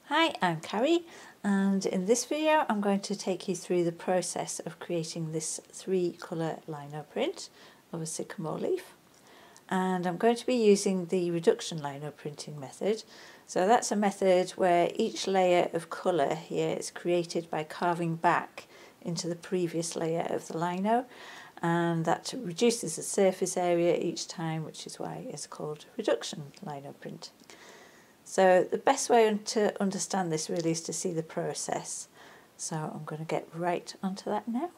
Hi, I'm Carrie, and in this video I'm going to take you through the process of creating this 3-colour lino print of a sycamore leaf. And I'm going to be using the reduction lino printing method. So that's a method where each layer of colour here is created by carving back into the previous layer of the lino, and that reduces the surface area each time, which is why it's called reduction lino print. So the best way to understand this really is to see the process. So I'm going to get right onto that now.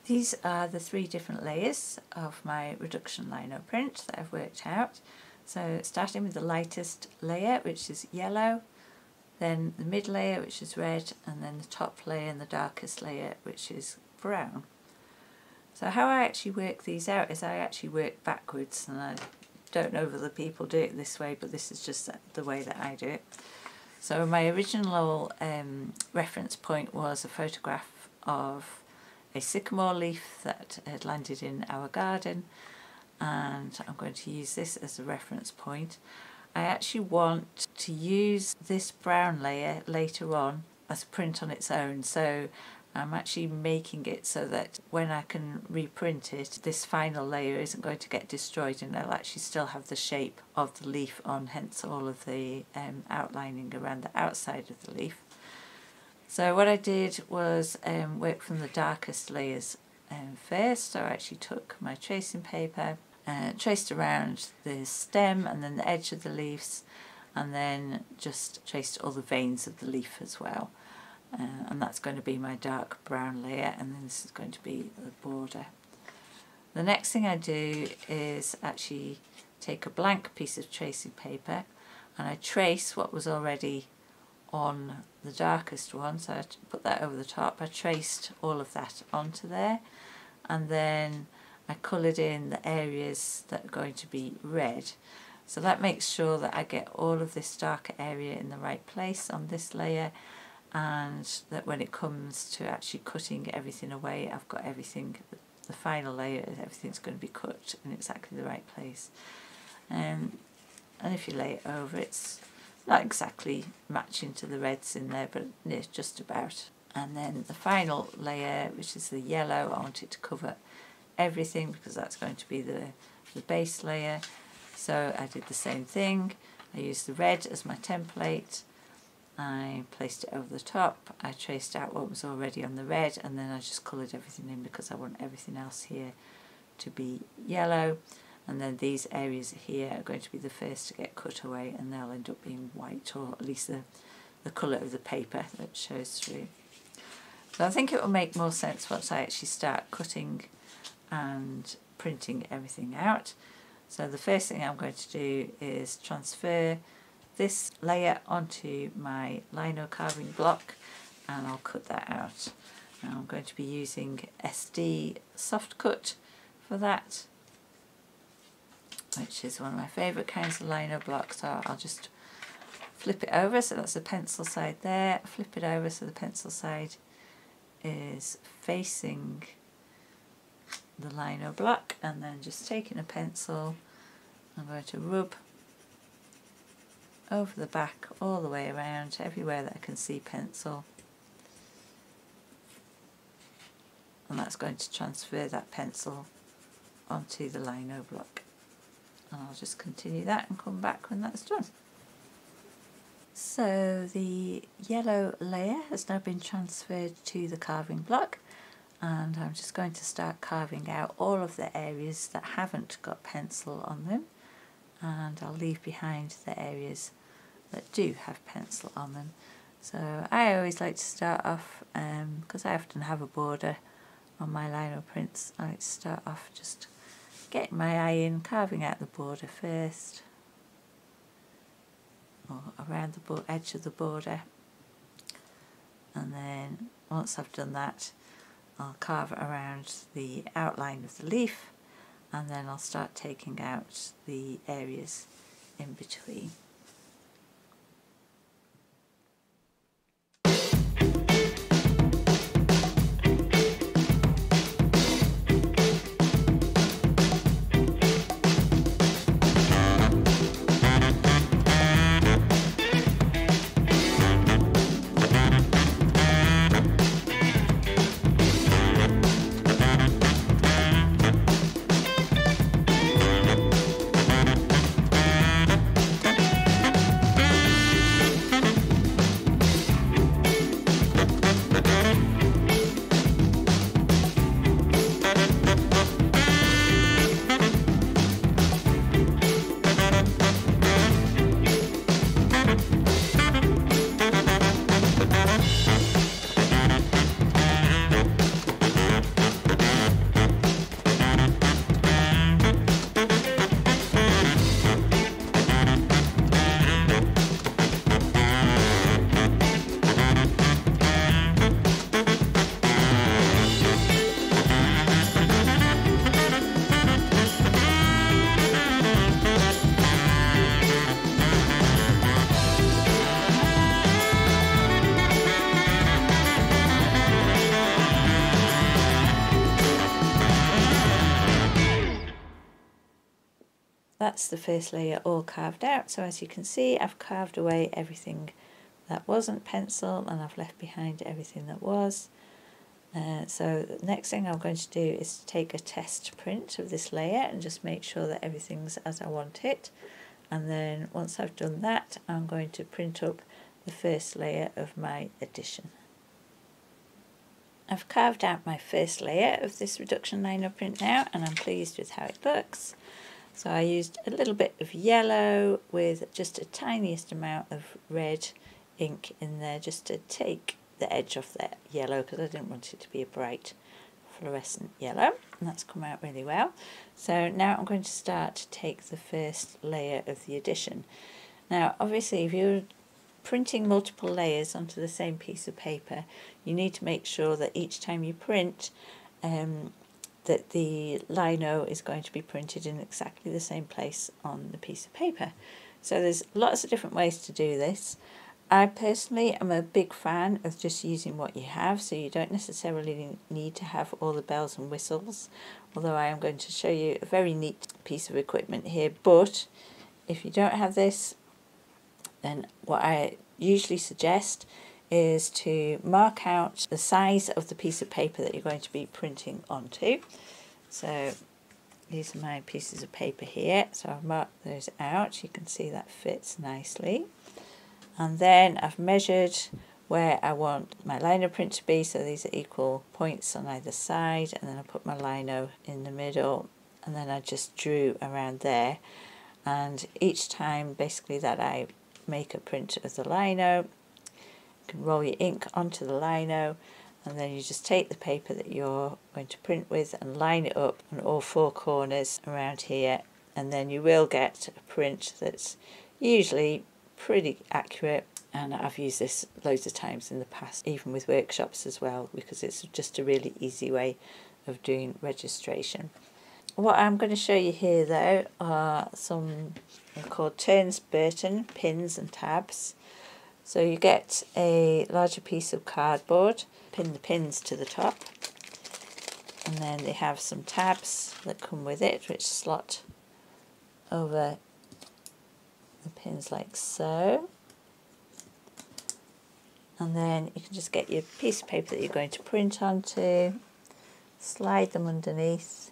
These are the 3 different layers of my reduction lino print that I've worked out. So starting with the lightest layer, which is yellow, then the mid layer, which is red, and then the top layer and the darkest layer, which is brown. So how I actually work these out is I actually work backwards, and I don't know if other people do it this way, but this is just the way that I do it. So my original reference point was a photograph of a sycamore leaf that had landed in our garden, and I'm going to use this as a reference point. I actually want to use this brown layer later on as a print on its own, so I'm actually making it so that when I can reprint it, this final layer isn't going to get destroyed and it'll actually still have the shape of the leaf on, hence all of the outlining around the outside of the leaf. So what I did was work from the darkest layers first. So I actually took my tracing paper, traced around the stem and then the edge of the leaves, and then just traced all the veins of the leaf as well. And that's going to be my dark brown layer, and then this is going to be the border. The next thing I do is actually take a blank piece of tracing paper and I trace what was already on the darkest one, so I put that over the top. I traced all of that onto there, and then I coloured in the areas that are going to be red. So that makes sure that I get all of this darker area in the right place on this layer, and that when it comes to actually cutting everything away, I've got everything, the final layer, everything's going to be cut in exactly the right place. And if you lay it over, it's not exactly matching to the reds in there, but it's just about. And then the final layer, which is the yellow, I want it to cover everything because that's going to be the base layer. So I did the same thing. I used the red as my template. I placed it over the top, I traced out what was already on the red, and then I just coloured everything in because I want everything else here to be yellow. And then these areas here are going to be the first to get cut away, and they'll end up being white, or at least the colour of the paper that shows through. So I think it will make more sense once I actually start cutting and printing everything out. So the first thing I'm going to do is transfer this layer onto my lino carving block, and I'll cut that out. Now I'm going to be using SD SoftCut for that, which is one of my favourite kinds of lino blocks. So I'll just flip it over, so that's the pencil side there, flip it over so the pencil side is facing the lino block, and then just taking a pencil, I'm going to rub over the back all the way around, everywhere that I can see pencil, and that's going to transfer that pencil onto the lino block. And I'll just continue that and come back when that's done. So the yellow layer has now been transferred to the carving block, and I'm just going to start carving out all of the areas that haven't got pencil on them, and I'll leave behind the areas that do have pencil on them. So I always like to start off, because I often have a border on my lino prints, I like to start off just getting my eye in, carving out the border first, or around the edge of the border, and then once I've done that, I'll carve around the outline of the leaf, and then I'll start taking out the areas in between. that's the first layer all carved out. So as you can see, I've carved away everything that wasn't pencil and I've left behind everything that was. So the next thing I'm going to do is take a test print of this layer and just make sure that everything's as I want it. And then once I've done that, I'm going to print up the first layer of my edition. I've carved out my first layer of this reduction lino print now, and I'm pleased with how it looks. So I used a little bit of yellow with just a tiniest amount of red ink in there just to take the edge off that yellow, because I didn't want it to be a bright fluorescent yellow, and that's come out really well. So now I'm going to start to take the first layer of the edition. Now obviously if you're printing multiple layers onto the same piece of paper, you need to make sure that each time you print that the lino is going to be printed in exactly the same place on the piece of paper. So there's lots of different ways to do this. I personally am a big fan of just using what you have, so you don't necessarily need to have all the bells and whistles, although I am going to show you a very neat piece of equipment here. But if you don't have this, then what I usually suggest is to mark out the size of the piece of paper that you're going to be printing onto. So these are my pieces of paper here, so I've marked those out. You can see that fits nicely. And then I've measured where I want my lino print to be, so these are equal points on either side, and then I put my lino in the middle, and then I just drew around there. And each time basically that I make a print of the lino, you can roll your ink onto the lino, and then you just take the paper that you're going to print with and line it up on all four corners around here, and then you will get a print that's usually pretty accurate. And I've used this loads of times in the past, even with workshops as well, because it's just a really easy way of doing registration. What I'm going to show you here though are some called Ternes Burton pins and tabs. So you get a larger piece of cardboard, pin the pins to the top, and then they have some tabs that come with it which slot over the pins like so. And then you can just get your piece of paper that you're going to print onto, slide them underneath,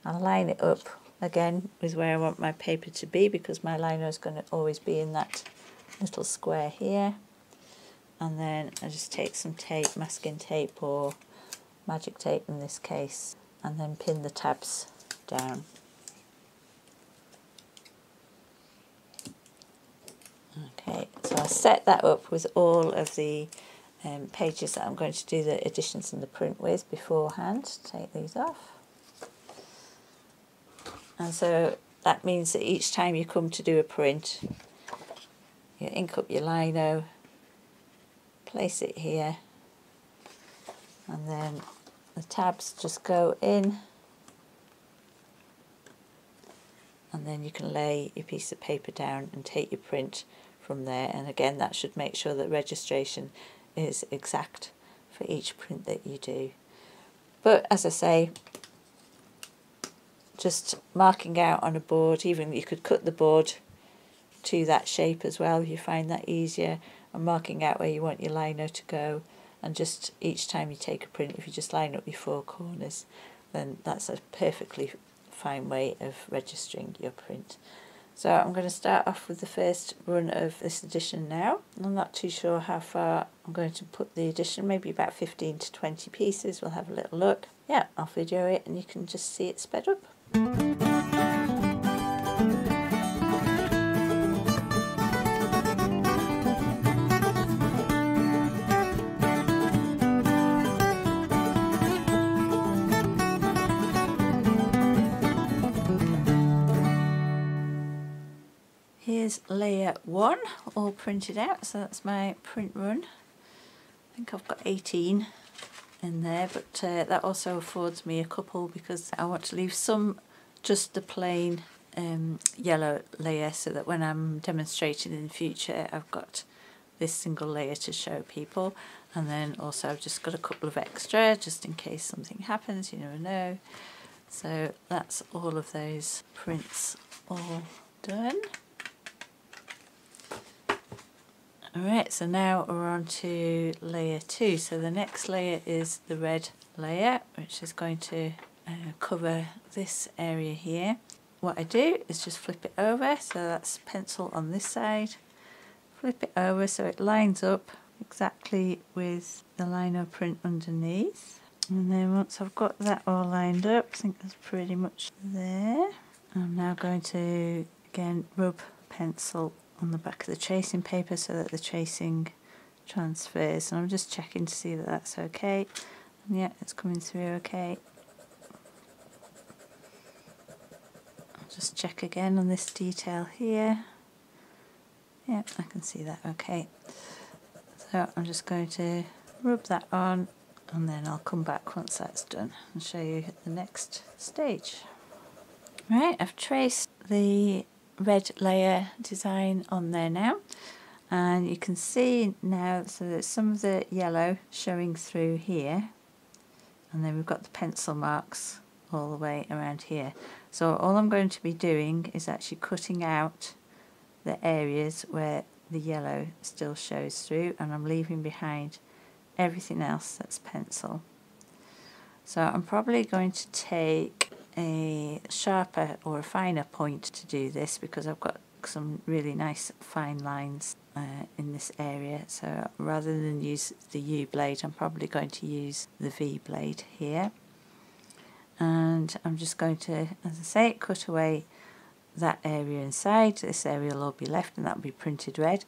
and line it up again with where I want my paper to be, because my lino is going to always be in that little square here. And then I just take some tape, masking tape or magic tape in this case, and then pin the tabs down. Okay, so I'll set that up with all of the pages that I'm going to do the additions and the print with beforehand. Take these off. And so that means that each time you come to do a print, you ink up your lino, place it here, and then the tabs just go in, and then you can lay your piece of paper down and take your print from there. And again, that should make sure that registration is exact for each print that you do. But as I say, just marking out on a board, even you could cut the board to that shape as well if you find that easier, and marking out where you want your lino to go, and just each time you take a print, if you just line up your four corners, then that's a perfectly fine way of registering your print. So I'm going to start off with the first run of this edition now. I'm not too sure how far I'm going to put the edition, maybe about 15 to 20 pieces. We'll have a little look. Yeah, I'll video it and you can just see it sped up. Here's layer 1 all printed out, so that's my print run. I think I've got 18 in there, but that also affords me a couple because I want to leave some just the plain yellow layer, so that when I'm demonstrating in the future I've got this single layer to show people. And then also I've just got a couple of extra just in case something happens, you never know. So that's all of those prints all done. Alright, so now we're on to layer 2. So the next layer is the red layer, which is going to cover this area here. What I do is just flip it over, so that's pencil on this side. Flip it over so it lines up exactly with the lino print underneath. And then once I've got that all lined up, I think that's pretty much there. I'm now going to again rub pencil on the back of the tracing paper so that the tracing transfers, and I'm just checking to see that that's okay, and yeah, it's coming through okay. I'll just check again on this detail here. Yeah, I can see that okay. So I'm just going to rub that on, and then I'll come back once that's done and show you the next stage. Right, I've traced the red layer design on there now, and you can see now so that some of the yellow showing through here, and then we've got the pencil marks all the way around here. So all I'm going to be doing is actually cutting out the areas where the yellow still shows through, and I'm leaving behind everything else that's pencil. So I'm probably going to take a sharper or a finer point to do this, because I've got some really nice fine lines in this area. So rather than use the U blade, I'm probably going to use the V blade here, and I'm just going to, as I say, cut away that area inside. This area will all be left, and that will be printed red.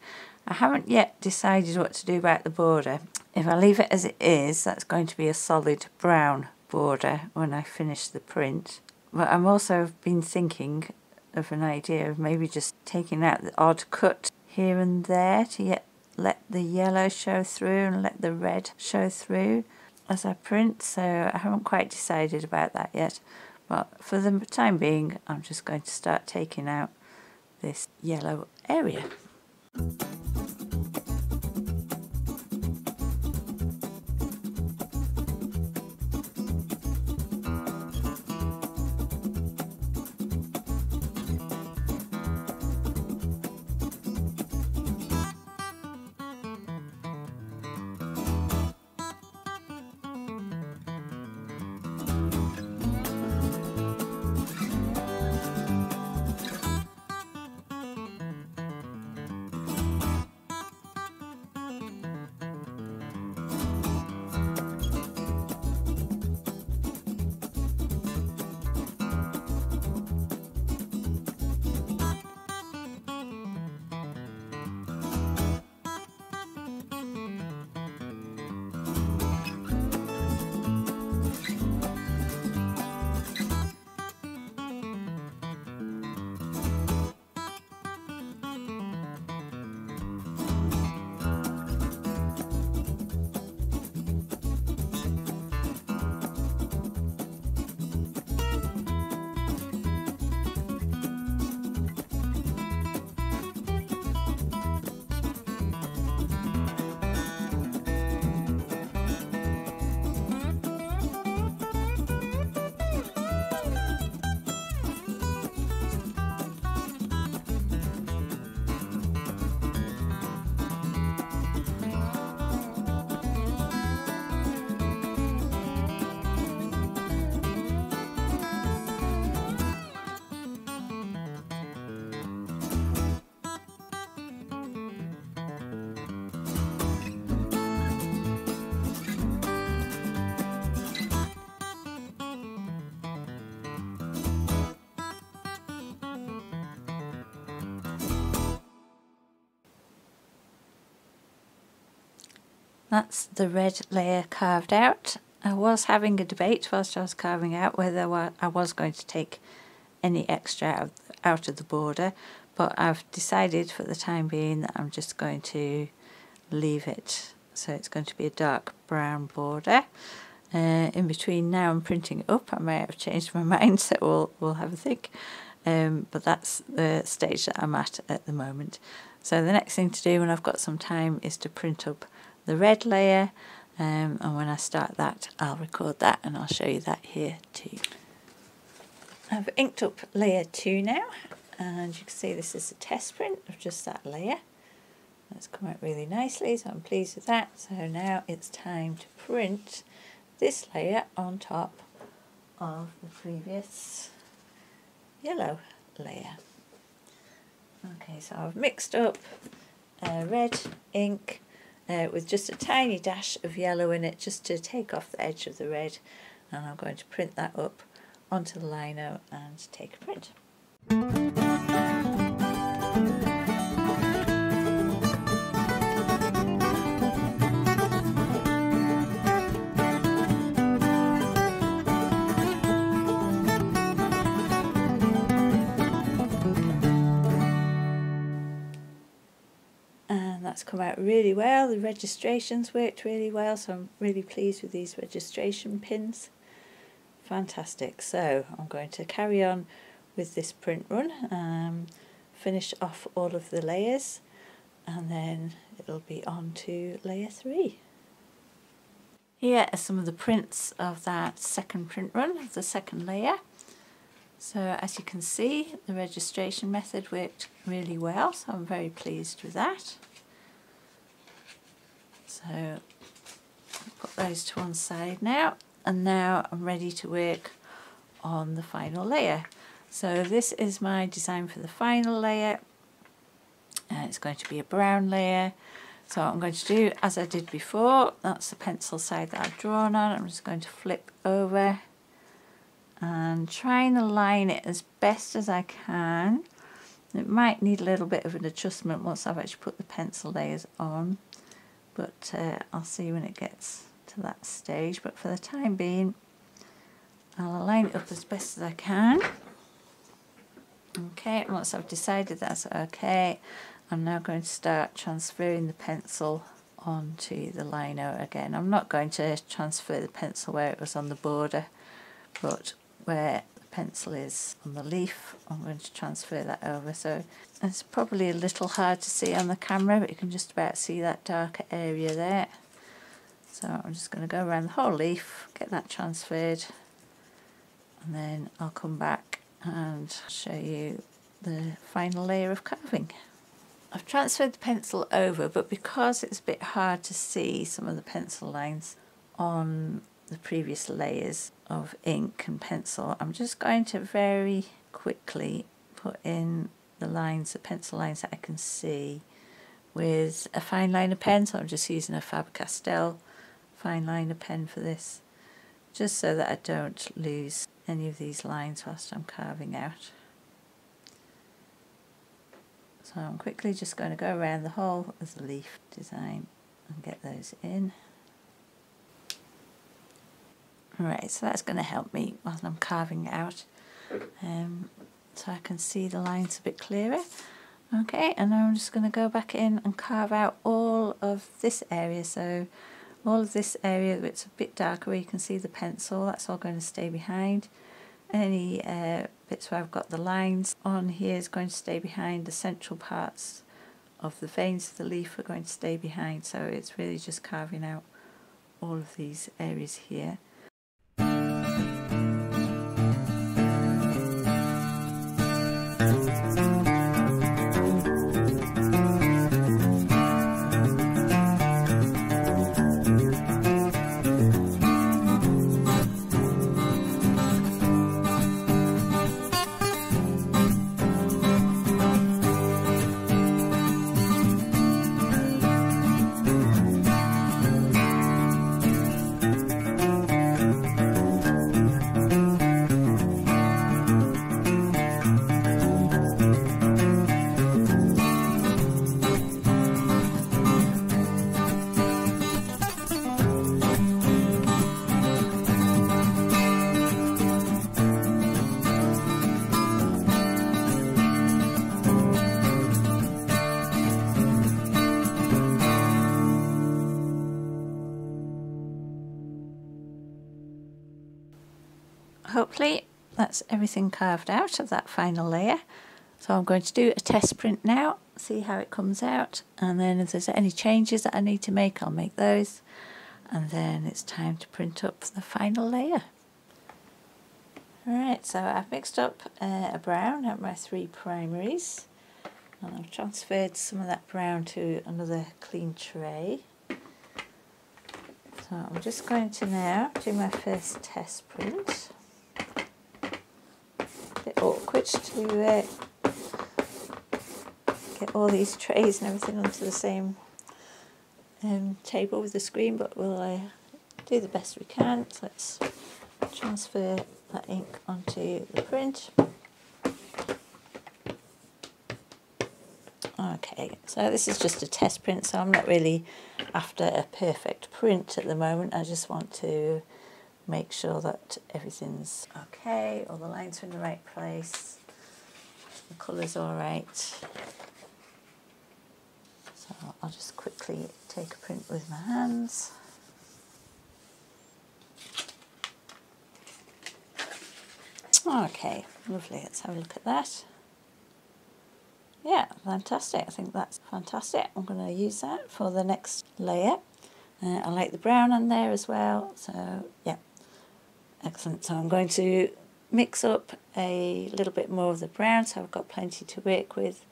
I haven't yet decided what to do about the border. If I leave it as it is, that's going to be a solid brown border when I finish the print. But I'm also been thinking of an idea of maybe just taking out the odd cut here and there to let the yellow show through and let the red show through as I print. So I haven't quite decided about that yet, but for the time being I'm just going to start taking out this yellow area. That's the red layer carved out. I was having a debate whilst I was carving out whether I was going to take any extra out of the border, but I've decided for the time being that I'm just going to leave it. So it's going to be a dark brown border. In between now and printing it up, I may have changed my mind, so we'll have a think. But that's the stage that I'm at the moment. So the next thing to do when I've got some time is to print up the red layer, and when I start that I'll record that and I'll show you that here too. I've inked up layer 2 now, and you can see this is a test print of just that layer. That's come out really nicely, so I'm pleased with that. So now it's time to print this layer on top of the previous yellow layer. Okay, so I've mixed up red ink with just a tiny dash of yellow in it, just to take off the edge of the red, and I'm going to print that up onto the lino and take a print. That's come out really well. The registrations worked really well, so I'm really pleased with these registration pins. Fantastic. So I'm going to carry on with this print run, finish off all of the layers, and then it'll be on to layer 3. Here are some of the prints of that second print run of the second layer. So as you can see, the registration method worked really well, so I'm very pleased with that. So I'll put those to one side now, and now I'm ready to work on the final layer. So this is my design for the final layer, and it's going to be a brown layer. So what I'm going to do, as I did before, that's the pencil side that I've drawn on. I'm just going to flip over and try and align it as best as I can. It might need a little bit of an adjustment once I've actually put the pencil layers on, but I'll see when it gets to that stage. But for the time being, I'll align it up as best as I can. Okay, once I've decided that's okay, I'm now going to start transferring the pencil onto the lino again. I'm not going to transfer the pencil where it was on the border, but where the pencil is on the leaf, I'm going to transfer that over. So it's probably a little hard to see on the camera, but you can just about see that darker area there. So I'm just going to go around the whole leaf, get that transferred, and then I'll come back and show you the final layer of carving. I've transferred the pencil over, but because it's a bit hard to see some of the pencil lines on the previous layers of ink and pencil, I'm just going to very quickly put in the lines, the pencil lines that I can see with a fine liner pen. So I'm just using a Faber-Castell fine liner pen for this, just so that I don't lose any of these lines whilst I'm carving out. So I'm quickly just going to go around the whole of the leaf design and get those in. Right, so that's going to help me while I'm carving it out, so I can see the lines a bit clearer. Okay, and now I'm just going to go back in and carve out all of this area. So all of this area that's a bit darker where you can see the pencil, that's all going to stay behind. Any bits where I've got the lines on here is going to stay behind. The central parts of the veins of the leaf are going to stay behind. So it's really just carving out all of these areas here. Hopefully that's everything carved out of that final layer. So I'm going to do a test print now, see how it comes out, and then if there's any changes that I need to make, I'll make those, and then it's time to print up the final layer. Alright, so I've mixed up a brown at my 3 primaries, and I've transferred some of that brown to another clean tray. So I'm just going to now do my first test print. A bit awkward to get all these trays and everything onto the same table with the screen, but we'll do the best we can. So let's transfer that ink onto the print. Okay, so this is just a test print, so I'm not really after a perfect print at the moment. I just want to make sure that everything's okay, all the lines are in the right place, the colour's alright. So I'll just quickly take a print with my hands. Okay, lovely, let's have a look at that. Yeah, fantastic, I think that's fantastic. I'm going to use that for the next layer. I like the brown on there as well, so yeah, excellent. So I'm going to mix up a little bit more of the brown, so I've got plenty to work with,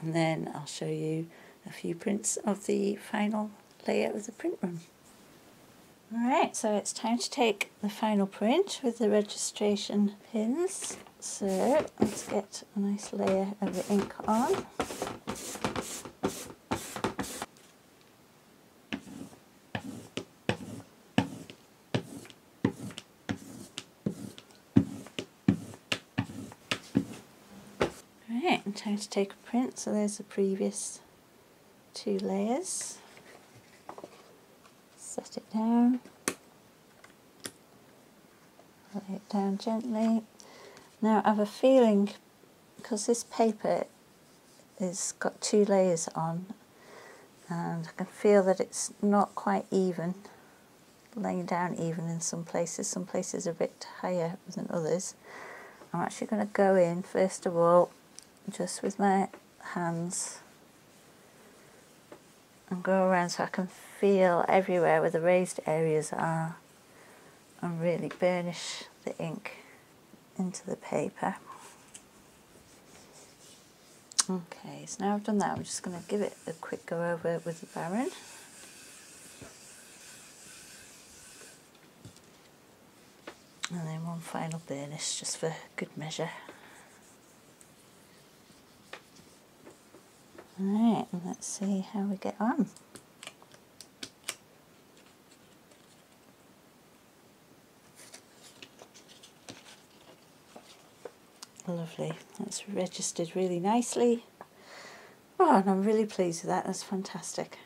and then I'll show you a few prints of the final layer of the print run. Alright, so it's time to take the final print with the registration pins. So let's get a nice layer of the ink on. Alright, and time to take a print. So there's the previous 2 layers. Set it down, lay it down gently. Now I have a feeling, because this paper has got 2 layers on, and I can feel that it's not quite even, laying down even in some places are a bit higher than others. I'm actually going to go in first of all just with my hands and go around so I can feel everywhere where the raised areas are and really burnish the ink into the paper. Okay, so now I've done that, I'm just going to give it a quick go over with the Baron. And then one final burnish just for good measure. Alright, and let's see how we get on. Lovely, that's registered really nicely. Oh, and I'm really pleased with that, that's fantastic.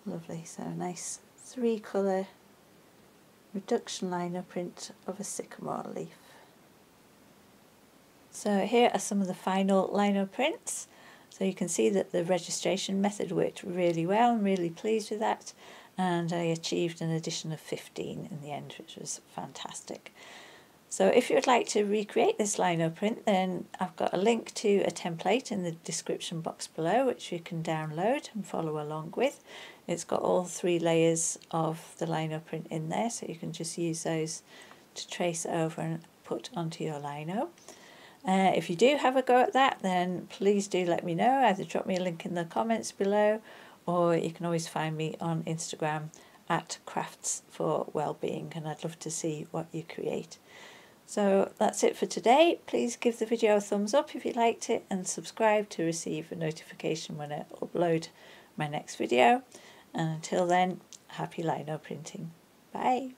Lovely, so a nice 3 colour reduction liner print of a sycamore leaf. So here are some of the final lino prints. So you can see that the registration method worked really well. I'm really pleased with that, and I achieved an addition of 15 in the end, which was fantastic. So if you would like to recreate this lino print, then I've got a link to a template in the description box below, which you can download and follow along with. It's got all 3 layers of the lino print in there, so you can just use those to trace over and put onto your lino. If you do have a go at that, then please do let me know. Either drop me a link in the comments below, or you can always find me on Instagram at crafts4wellbeing, and I'd love to see what you create. So that's it for today. Please give the video a thumbs up if you liked it, and subscribe to receive a notification when I upload my next video. And until then, happy lino printing. Bye.